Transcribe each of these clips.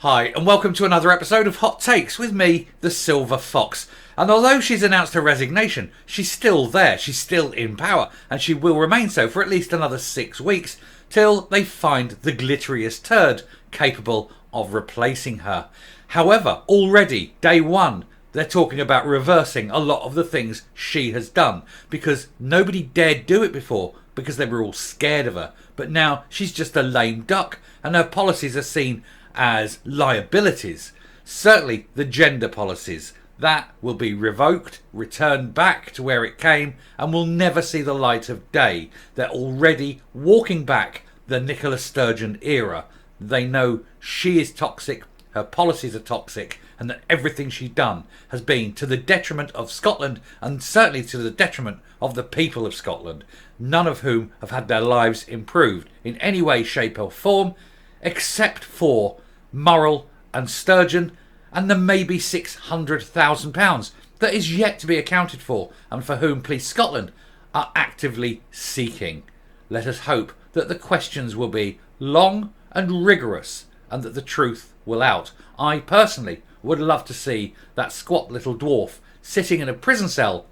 Hi, and welcome to another episode of Hot Takes with me, the Silver Fox. And although she's announced her resignation, she's still there, she's still in power, and she will remain so for at least another 6 weeks, till they find the glitteriest turd capable of replacing her. However, already, day one, they're talking about reversing a lot of the things she has done, because nobody dared do it before, because they were all scared of her. But now she's just a lame duck, and her policies are seen as liabilities. Certainly the gender policies, that will be revoked, returned back to where it came, and will never see the light of day. They're already walking back the Nicola Sturgeon era. They know she is toxic, her policies are toxic, and that everything she's done has been to the detriment of Scotland, and certainly to the detriment of the people of Scotland, none of whom have had their lives improved in any way, shape or form, except for Murrell and Sturgeon and the maybe £600,000 that is yet to be accounted for, and for whom Police Scotland are actively seeking. Let us hope that the questions will be long and rigorous, and that the truth will out. I personally would love to see that squat little dwarf sitting in a prison cell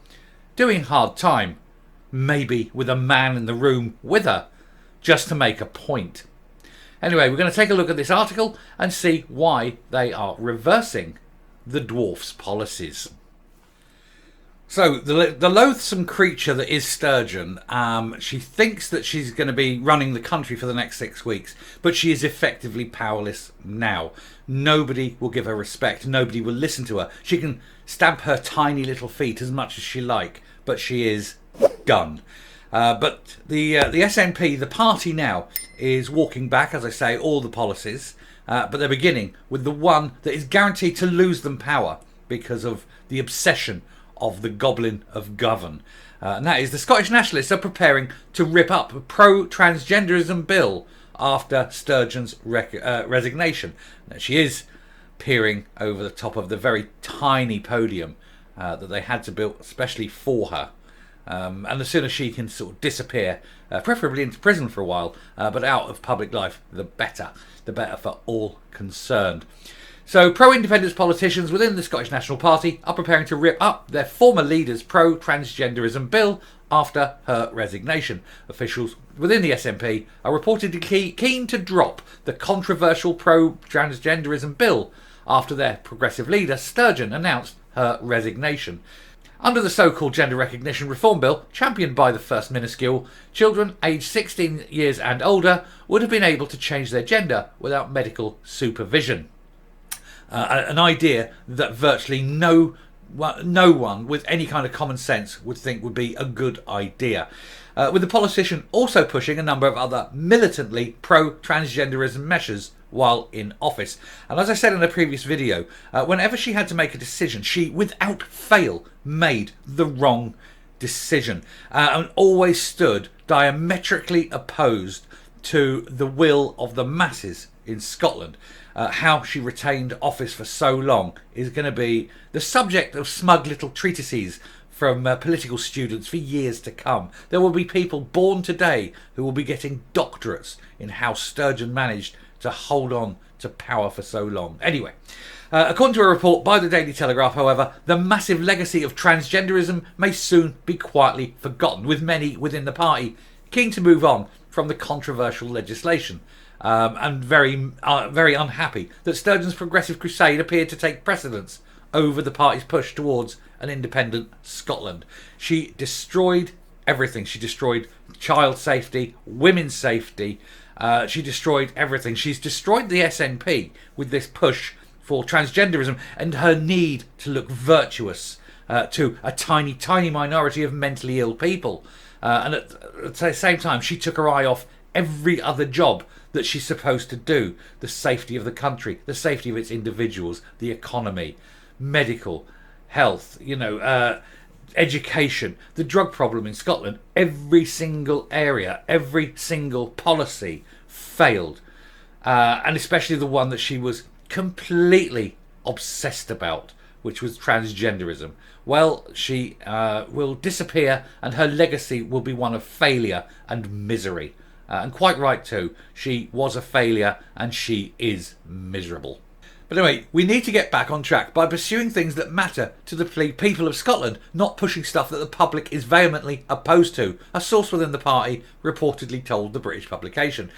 doing hard time, maybe with a man in the room with her, just to make a point. Anyway, we're going to take a look at this article and see why they are reversing the dwarf's policies. So, the loathsome creature that is Sturgeon, she thinks that she's going to be running the country for the next 6 weeks, but she is effectively powerless now. Nobody will give her respect. Nobody will listen to her. She can stamp her tiny little feet as much as she like, but she is done. But the SNP, the party now, is walking back, as I say, all the policies, but they're beginning with the one that is guaranteed to lose them power because of the obsession of the Goblin of Govan. And that is the Scottish Nationalists are preparing to rip up a pro-transgenderism bill after Sturgeon's resignation. Now, she is peering over the top of the very tiny podium that they had to build especially for her. And as soon as she can sort of disappear, preferably into prison for a while, but out of public life, the better for all concerned. So pro-independence politicians within the Scottish National Party are preparing to rip up their former leader's pro-transgenderism bill after her resignation. Officials within the SNP are reportedly keen to drop the controversial pro-transgenderism bill after their progressive leader, Sturgeon, announced her resignation. Under the so-called Gender Recognition Reform Bill, championed by the First Minuscule, children aged 16 years and older would have been able to change their gender without medical supervision. An idea that virtually no one with any kind of common sense would think would be a good idea. With the politician also pushing a number of other militantly pro-transgenderism measures while in office. And as I said in a previous video, whenever she had to make a decision, she, without fail, made the wrong decision and always stood diametrically opposed to the will of the masses in Scotland. How she retained office for so long is going to be the subject of smug little treatises from political students for years to come. There will be people born today who will be getting doctorates in how Sturgeon managed to hold on to power for so long. Anyway, according to a report by the Daily Telegraph, however, the massive legacy of transgenderism may soon be quietly forgotten, with many within the party keen to move on from the controversial legislation. And very unhappy that Sturgeon's progressive crusade appeared to take precedence over the party's push towards an independent Scotland. She destroyed everything. She destroyed child safety, women's safety. She destroyed everything. She's destroyed the SNP with this push for transgenderism and her need to look virtuous to a tiny, tiny minority of mentally ill people. And at the same time, she took her eye off every other job that she's supposed to do. The safety of the country, the safety of its individuals, the economy, medical, health, education, the drug problem in Scotland. Every single area, every single policy failed. And especially the one that she was completely obsessed about, which was transgenderism. Well, she will disappear, and her legacy will be one of failure and misery. And quite right too. She was a failure and she is miserable. But anyway, we need to get back on track by pursuing things that matter to the people of Scotland, not pushing stuff that the public is vehemently opposed to, a source within the party reportedly told the British publication.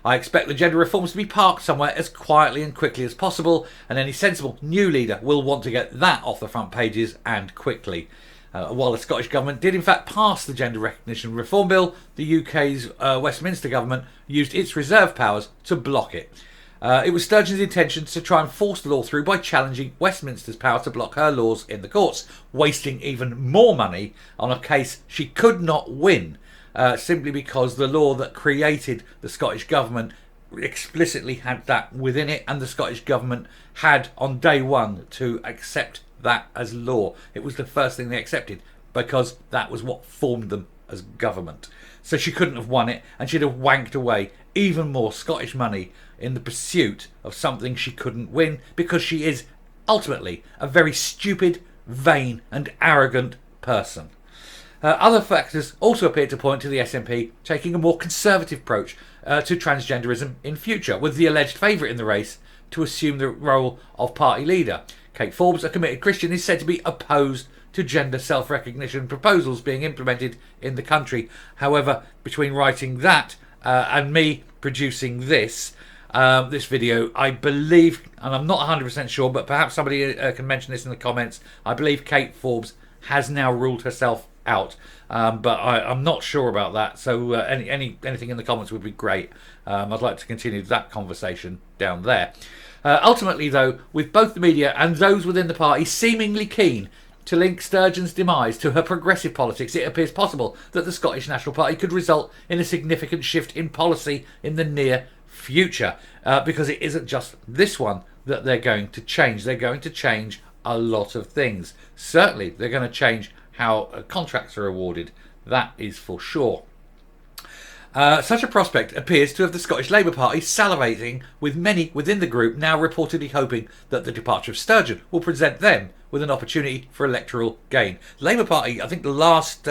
I expect the gender reforms to be parked somewhere as quietly and quickly as possible, and any sensible new leader will want to get that off the front pages and quickly. While the Scottish Government did in fact pass the Gender Recognition Reform Bill, the UK's Westminster Government used its reserve powers to block it. It was Sturgeon's intention to try and force the law through by challenging Westminster's power to block her laws in the courts, wasting even more money on a case she could not win, simply because the law that created the Scottish Government explicitly had that within it, and the Scottish Government had on day one to accept that as law. It was the first thing they accepted because that was what formed them as government. So she couldn't have won it, and she'd have wanked away even more Scottish money in the pursuit of something she couldn't win, because she is ultimately a very stupid, vain and arrogant person. Other factors also appear to point to the SNP taking a more conservative approach to transgenderism in future, with the alleged favourite in the race to assume the role of party leader. Kate Forbes, a committed Christian, is said to be opposed to gender self-recognition proposals being implemented in the country. However, between writing that and me producing this video, I believe, and I'm not 100% sure, but perhaps somebody can mention this in the comments, I believe Kate Forbes has now ruled herself out, but I'm not sure about that, so anything in the comments would be great. I'd like to continue that conversation down there. Ultimately, though, with both the media and those within the party seemingly keen to link Sturgeon's demise to her progressive politics, it appears possible that the Scottish National Party could result in a significant shift in policy in the near future, because it isn't just this one that they're going to change. They're going to change a lot of things. Certainly, they're going to change how contracts are awarded. That is for sure. Such a prospect appears to have the Scottish Labour Party salivating, with many within the group now reportedly hoping that the departure of Sturgeon will present them with an opportunity for electoral gain. The Labour Party, I think the last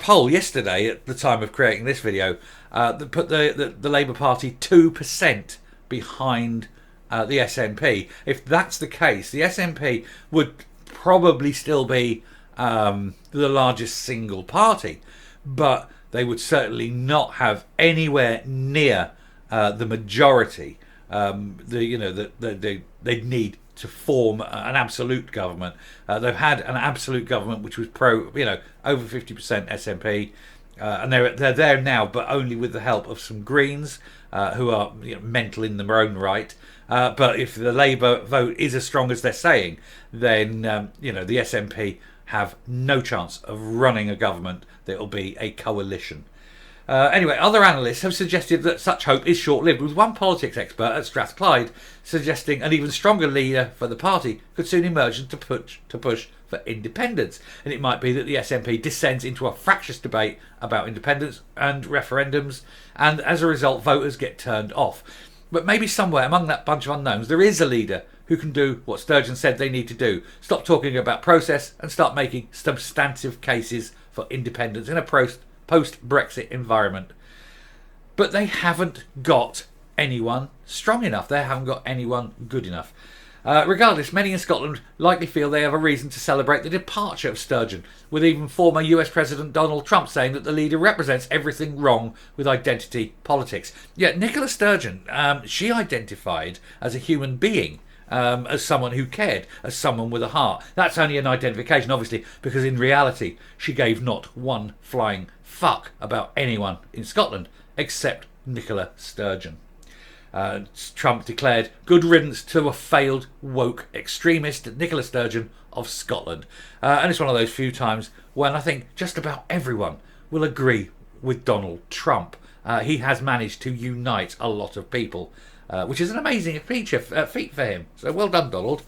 poll yesterday at the time of creating this video, put the Labour Party 2% behind the SNP. If that's the case, the SNP would probably still be the largest single party, but they would certainly not have anywhere near the majority that they'd need to form an absolute government. They've had an absolute government which was over 50% SNP, and they're there now, but only with the help of some Greens who are mental in their own right. But if the Labour vote is as strong as they're saying, then the SNP have no chance of running a government that will be a coalition. Anyway, other analysts have suggested that such hope is short-lived, with one politics expert at Strathclyde suggesting an even stronger leader for the party could soon emerge to push for independence. And it might be that the SNP descends into a fractious debate about independence and referendums, and as a result voters get turned off. But maybe somewhere among that bunch of unknowns there is a leader who can do what Sturgeon said they need to do: stop talking about process and start making substantive cases for independence in a post-Brexit environment. But they haven't got anyone strong enough. They haven't got anyone good enough. Regardless, many in Scotland likely feel they have a reason to celebrate the departure of Sturgeon, with even former US President Donald Trump saying that the leader represents everything wrong with identity politics. Yet Nicola Sturgeon, she identified as a human being, as someone who cared, as someone with a heart. That's only an identification, obviously, because in reality she gave not one flying fuck about anyone in Scotland except Nicola Sturgeon. Trump declared good riddance to a failed woke extremist, Nicola Sturgeon of Scotland. And it's one of those few times when I think just about everyone will agree with Donald Trump. He has managed to unite a lot of people, which is an amazing feat for him. So well done, Donald.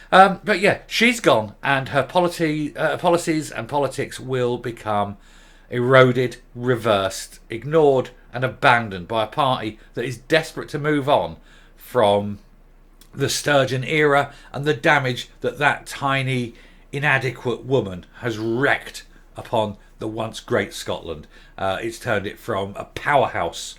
But yeah, she's gone, and her policies and politics will become eroded, reversed, ignored and abandoned by a party that is desperate to move on from the Sturgeon era and the damage that tiny, inadequate woman has wreaked upon the once great Scotland. It's turned it from a powerhouse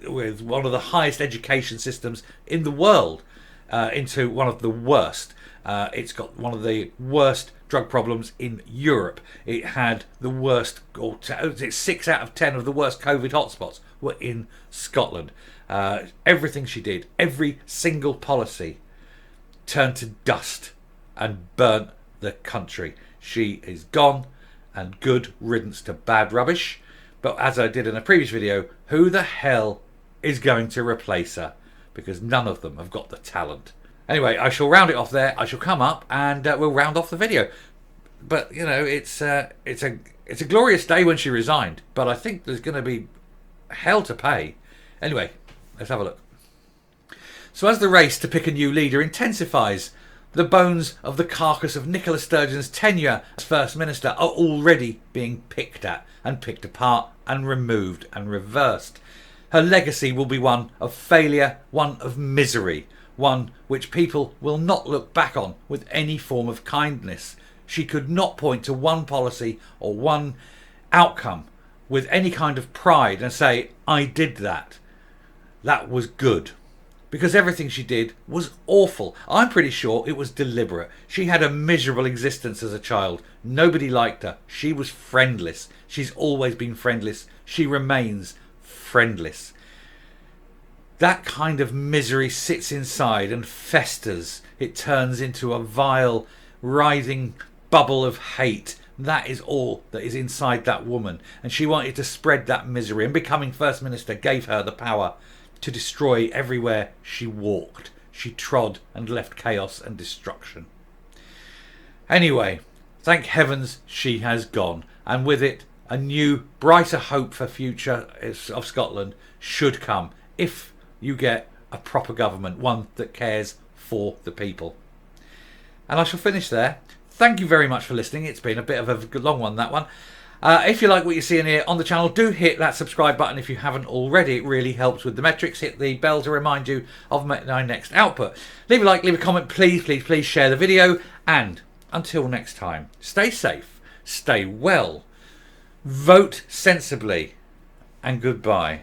with one of the highest education systems in the world into one of the worst. It's got one of the worst drug problems in Europe. It had the worst, or 6 out of 10 of the worst COVID hotspots were in Scotland. Everything she did, every single policy, turned to dust and burnt the country. She is gone, and good riddance to bad rubbish. But as I did in a previous video, who the hell is going to replace her? Because none of them have got the talent. Anyway, I shall round it off there. I shall come up and we'll round off the video. But you know, it's a glorious day when she resigned. But I think there's going to be hell to pay. Anyway, let's have a look. So as the race to pick a new leader intensifies, the bones of the carcass of Nicola Sturgeon's tenure as First Minister are already being picked at and picked apart and removed and reversed. Her legacy will be one of failure, one of misery, one which people will not look back on with any form of kindness. She could not point to one policy or one outcome with any kind of pride and say, I did that. That was good. Because everything she did was awful. I'm pretty sure it was deliberate. She had a miserable existence as a child. Nobody liked her. She was friendless. She's always been friendless. She remains friendless. That kind of misery sits inside and festers. It turns into a vile, writhing bubble of hate. That is all that is inside that woman. And she wanted to spread that misery. And becoming First Minister gave her the power to destroy everywhere she walked. She trod and left chaos and destruction. Anyway, thank heavens she has gone. And with it, a new, brighter hope for future of Scotland should come if you get a proper government, one that cares for the people. And I shall finish there. Thank you very much for listening. It's been a bit of a long one, that one. If you like what you see in here on the channel, do hit that subscribe button if you haven't already. It really helps with the metrics. Hit the bell to remind you of my next output. Leave a like, leave a comment, please, please, please share the video. And until next time, stay safe, stay well, vote sensibly, and goodbye.